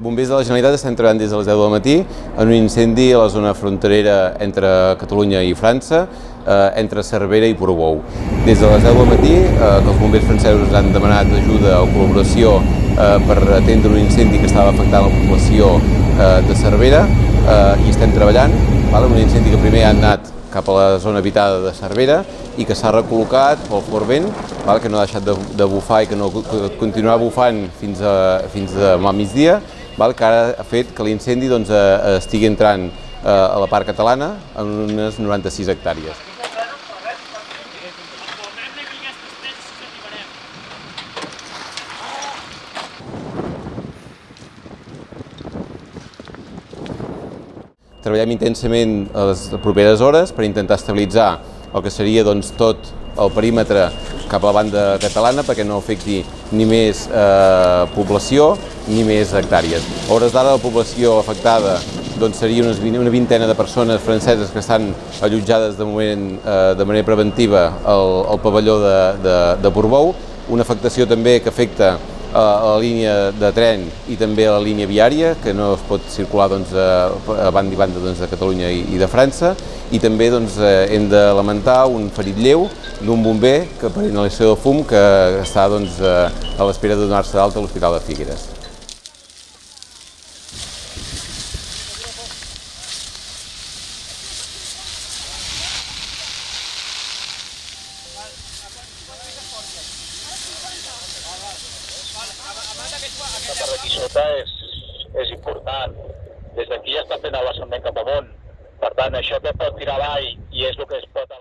Bombers de la Generalitat estem treballant des de les 10 del matí en un incendi a la zona fronterera entre Catalunya i França, entre Cervera i Portbou. Des de les 10 del matí, que els bombers francesos han demanat ajuda o col·laboració per atendre un incendi que estava afectant la població de Cervera, i estem treballant, un incendi que primer ha anat cap a la zona habitada de Cervera i que s'ha recol·locat pel fort vent, que no ha deixat de bufar i que continuarà bufant fins a migdia, que ara ha fet que l'incendi estigui entrant a la part catalana en unes 96 hectàrees. Treballem intensament a les properes hores per intentar estabilitzar el que seria tot el perímetre cap a la banda catalana perquè no afecti ni més població ni més hectàrees. A hores d'ara la població afectada seria una vintena de persones franceses que estan allotjades de moment de manera preventiva al pavelló de Portbou, una afectació també que afecta a la línia de tren i també a la línia viària, que no es pot circular a banda i banda de Catalunya i de França, i també hem de lamentar un ferit lleu d'un bomber que per inhalació de fum que està a l'espera de donar-se d'alta a l'Hospital de Figueres. Per aquí sota és important. Des d'aquí ja està fent el vessament cap amunt. Per tant, això que pot tirar avall i és el que es pot...